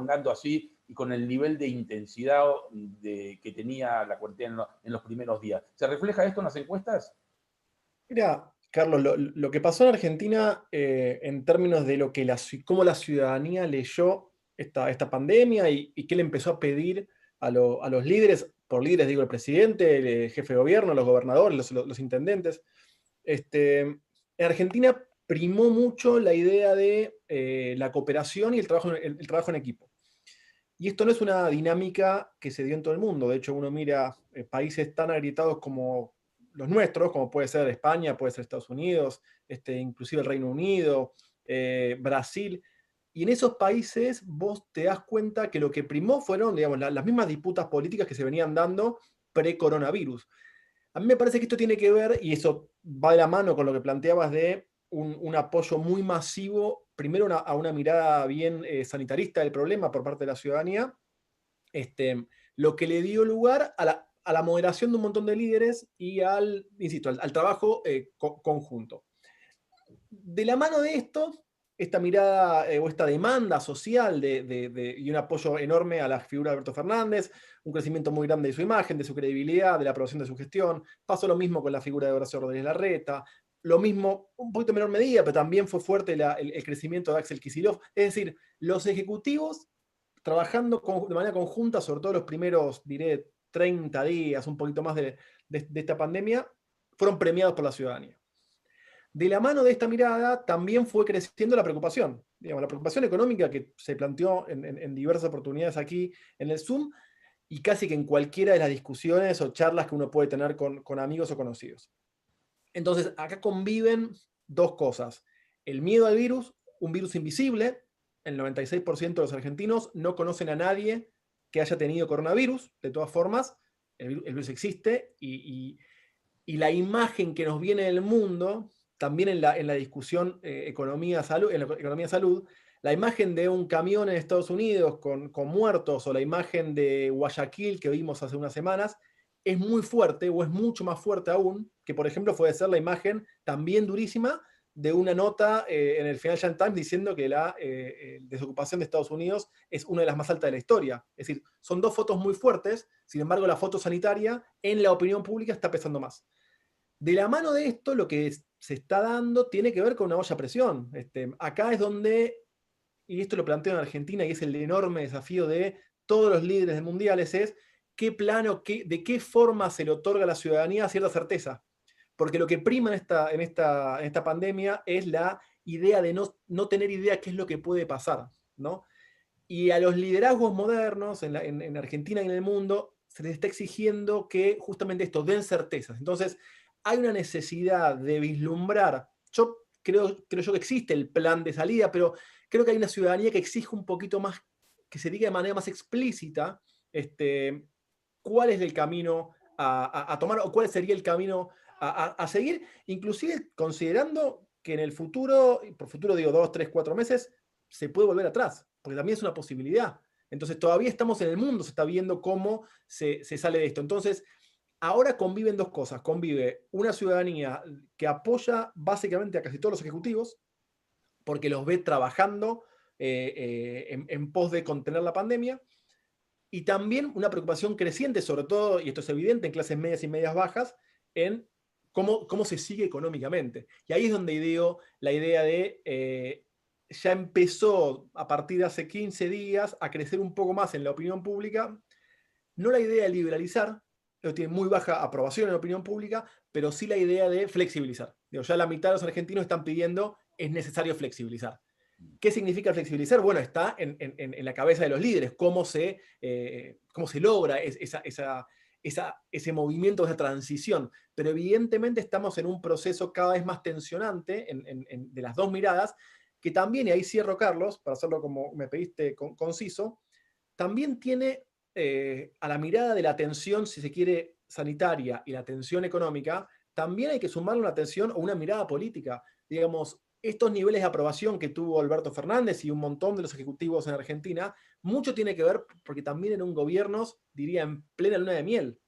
prolongando así y con el nivel de intensidad que tenía la cuarentena en los primeros días. ¿Se refleja esto en las encuestas? Mira, Carlos, lo que pasó en Argentina en términos de lo que cómo la ciudadanía leyó esta pandemia y qué le empezó a pedir a los líderes, por líderes digo el presidente, el jefe de gobierno, los gobernadores, los intendentes. En Argentina primó mucho la idea de la cooperación y el trabajo en equipo. Y esto no es una dinámica que se dio en todo el mundo. De hecho, uno mira países tan agrietados como los nuestros, como puede ser España, puede ser Estados Unidos, inclusive el Reino Unido, Brasil. Y en esos países vos te das cuenta que lo que primó fueron, digamos, las mismas disputas políticas que se venían dando pre-coronavirus. A mí me parece que esto tiene que ver, y eso va de la mano con lo que planteabas de un apoyo muy masivo, primero a una mirada bien sanitarista del problema por parte de la ciudadanía, lo que le dio lugar a la moderación de un montón de líderes y insisto, al trabajo conjunto. De la mano de esto, esta mirada o esta demanda social y un apoyo enorme a la figura de Alberto Fernández, un crecimiento muy grande de su imagen, de su credibilidad, de la aprobación de su gestión. Pasó lo mismo con la figura de Horacio Rodríguez Larreta, lo mismo, un poquito menor medida, pero también fue fuerte el crecimiento de Axel Kicillof. Es decir, los ejecutivos trabajando de manera conjunta, sobre todo los primeros, diré, 30 días, un poquito más de esta pandemia, fueron premiados por la ciudadanía. De la mano de esta mirada también fue creciendo la preocupación, digamos, la preocupación económica que se planteó en diversas oportunidades aquí en el Zoom y casi que en cualquiera de las discusiones o charlas que uno puede tener con amigos o conocidos. Entonces, acá conviven dos cosas. El miedo al virus, un virus invisible. El 96% de los argentinos no conocen a nadie que haya tenido coronavirus. De todas formas, el virus existe y la imagen que nos viene del mundo, también en la discusión economía-salud, en la economía-salud, la imagen de un camión en Estados Unidos con muertos o la imagen de Guayaquil que vimos hace unas semanas, es muy fuerte o es mucho más fuerte aún que, por ejemplo, puede ser la imagen también durísima de una nota en el Financial Times diciendo que la desocupación de Estados Unidos es una de las más altas de la historia. Es decir, son dos fotos muy fuertes, sin embargo la foto sanitaria en la opinión pública está pesando más. De la mano de esto, lo que se está dando tiene que ver con una olla a presión. Acá es donde, y esto lo planteo en Argentina y es el enorme desafío de todos los líderes de mundiales, es qué plano, de qué forma se le otorga a la ciudadanía cierta certeza. Porque lo que prima en esta pandemia es la idea de no tener idea qué es lo que puede pasar, ¿no? Y a los liderazgos modernos en Argentina y en el mundo se les está exigiendo que justamente esto den certezas. Entonces, hay una necesidad de vislumbrar. Yo creo yo que existe el plan de salida, pero creo que hay una ciudadanía que exige un poquito más, que se diga de manera más explícita cuál es el camino a tomar o cuál sería el camino a seguir, inclusive considerando que en el futuro, y por futuro digo 2, 3, 4 meses, se puede volver atrás, porque también es una posibilidad. Entonces todavía estamos en el mundo, se está viendo cómo se sale de esto. Entonces, ahora conviven dos cosas. Convive una ciudadanía que apoya básicamente a casi todos los ejecutivos, porque los ve trabajando en pos de contener la pandemia, y también una preocupación creciente, sobre todo, y esto es evidente, en clases medias y medias bajas, en cómo se sigue económicamente. Y ahí es donde digo la idea de, ya empezó a partir de hace 15 días a crecer un poco más en la opinión pública, no la idea de liberalizar, que tiene muy baja aprobación en la opinión pública, pero sí la idea de flexibilizar. Digo, ya la mitad de los argentinos están pidiendo, es necesario flexibilizar. ¿Qué significa flexibilizar? Bueno, está en la cabeza de los líderes, cómo se logra ese movimiento, esa transición. Pero evidentemente estamos en un proceso cada vez más tensionante de las dos miradas, que también, y ahí cierro, Carlos, para hacerlo como me pediste conciso, también tiene a la mirada de la atención, si se quiere, sanitaria y la atención económica, también hay que sumarle una atención o una mirada política. Digamos, estos niveles de aprobación que tuvo Alberto Fernández y un montón de los ejecutivos en Argentina, mucho tiene que ver porque también eran gobiernos, diría, en plena luna de miel.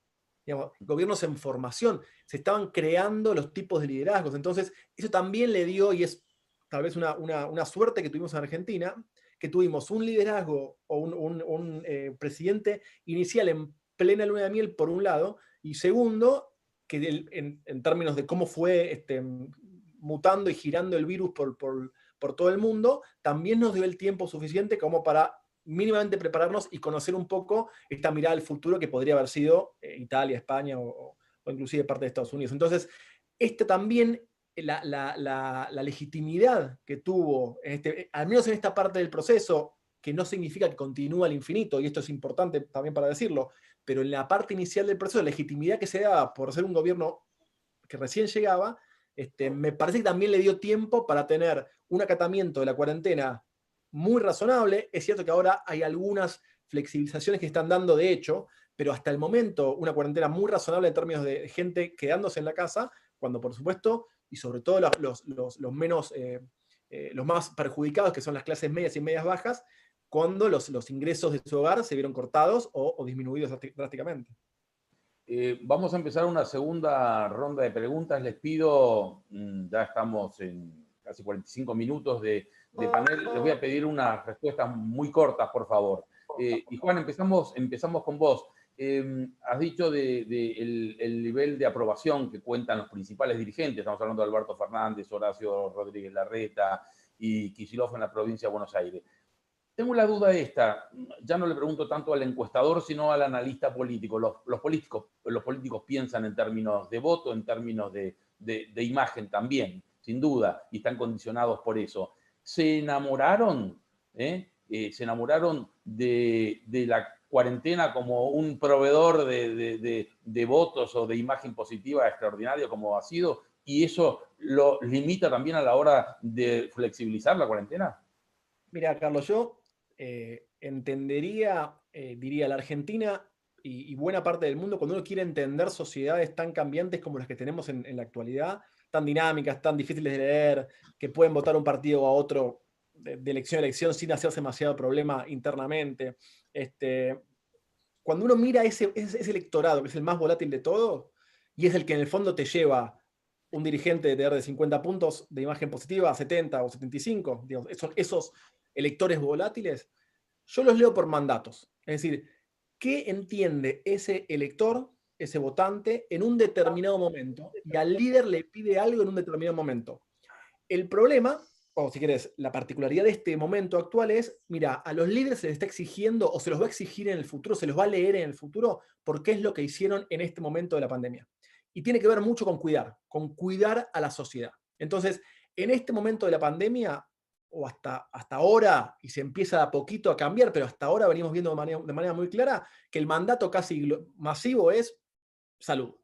Digamos, gobiernos en formación, se estaban creando los tipos de liderazgos. Entonces, eso también le dio, y es tal vez una suerte que tuvimos en Argentina, que tuvimos un liderazgo o un presidente inicial en plena luna de miel, por un lado, y segundo, que en términos de cómo fue mutando y girando el virus por todo el mundo, también nos dio el tiempo suficiente como para mínimamente prepararnos y conocer un poco esta mirada al futuro que podría haber sido Italia, España o inclusive parte de Estados Unidos. Entonces, también, la legitimidad que tuvo, al menos en esta parte del proceso, que no significa que continúe al infinito, y esto es importante también para decirlo, pero en la parte inicial del proceso, la legitimidad que se daba por ser un gobierno que recién llegaba, me parece que también le dio tiempo para tener un acatamiento de la cuarentena muy razonable. Es cierto que ahora hay algunas flexibilizaciones que están dando de hecho, pero hasta el momento una cuarentena muy razonable en términos de gente quedándose en la casa, cuando por supuesto, y sobre todo los más perjudicados, que son las clases medias y medias bajas, cuando los ingresos de su hogar se vieron cortados o disminuidos drásticamente. Vamos a empezar una segunda ronda de preguntas. Les pido, ya estamos en casi 45 minutos de panel, les voy a pedir unas respuestas muy cortas, por favor. Y Juan, empezamos con vos. Has dicho el nivel de aprobación que cuentan los principales dirigentes. Estamos hablando de Alberto Fernández, Horacio Rodríguez Larreta y Kicillof en la provincia de Buenos Aires. Tengo la duda esta, ya no le pregunto tanto al encuestador, sino al analista político. Los políticos piensan en términos de voto, en términos de imagen también, sin duda, y están condicionados por eso. ¿Se enamoraron? ¿Se enamoraron de la cuarentena como un proveedor de votos o de imagen positiva extraordinario como ha sido? ¿Y eso lo limita también a la hora de flexibilizar la cuarentena? Mira, Carlos, yo entendería, diría, la Argentina y buena parte del mundo, cuando uno quiere entender sociedades tan cambiantes como las que tenemos en la actualidad, tan dinámicas, tan difíciles de leer, que pueden votar un partido o a otro de elección a elección sin hacerse demasiado problema internamente. Cuando uno mira ese electorado, que es el más volátil de todos, y es el que en el fondo te lleva un dirigente de tener de 50 puntos de imagen positiva a 70 o 75, digamos, esos electores volátiles, yo los leo por mandatos. Es decir, ¿qué entiende ese elector, ese votante, en un determinado momento? Y al líder le pide algo en un determinado momento. El problema, o si querés, la particularidad de este momento actual es, mira, a los líderes se les está exigiendo, o se los va a exigir en el futuro, se los va a leer en el futuro, porque es lo que hicieron en este momento de la pandemia. Y tiene que ver mucho con cuidar a la sociedad. Entonces, en este momento de la pandemia, o hasta ahora, y se empieza a poquito a cambiar, pero hasta ahora venimos viendo de manera muy clara que el mandato casi masivo es salud.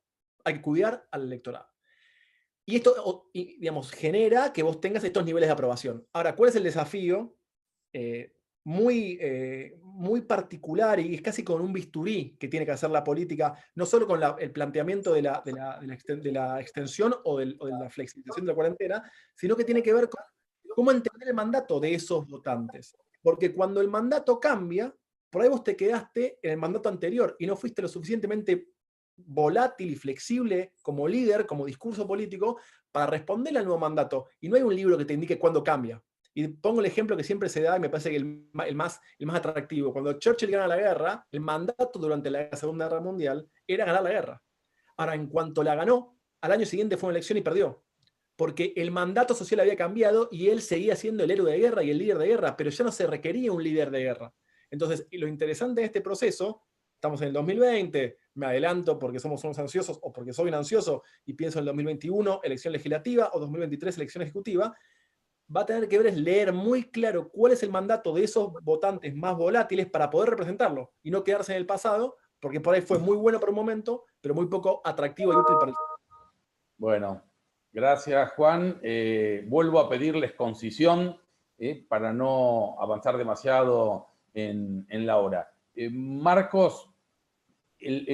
Hay que cuidar al electorado. Y esto, digamos, genera que vos tengas estos niveles de aprobación. Ahora, ¿cuál es el desafío? Muy particular, y es casi con un bisturí que tiene que hacer la política, no solo con el planteamiento de la extensión o de la flexibilización de la cuarentena, sino que tiene que ver con cómo entender el mandato de esos votantes. Porque cuando el mandato cambia, por ahí vos te quedaste en el mandato anterior y no fuiste lo suficientemente volátil y flexible como líder, como discurso político, para responderle al nuevo mandato. Y no hay un libro que te indique cuándo cambia. Y pongo el ejemplo que siempre se da y me parece que el más atractivo. Cuando Churchill gana la guerra, el mandato durante la Segunda Guerra Mundial era ganar la guerra. Ahora, en cuanto la ganó, al año siguiente fue una elección y perdió. Porque el mandato social había cambiado y él seguía siendo el héroe de guerra y el líder de guerra, pero ya no se requería un líder de guerra. Entonces, lo interesante de este proceso, estamos en el 2020, me adelanto porque somos unos ansiosos o porque soy un ansioso y pienso en el 2021, elección legislativa, o 2023, elección ejecutiva, va a tener que ver es leer muy claro cuál es el mandato de esos votantes más volátiles para poder representarlo y no quedarse en el pasado, porque por ahí fue muy bueno por un momento, pero muy poco atractivo y útil para el... Bueno, gracias, Juan. Vuelvo a pedirles concisión para no avanzar demasiado en la hora. Marcos,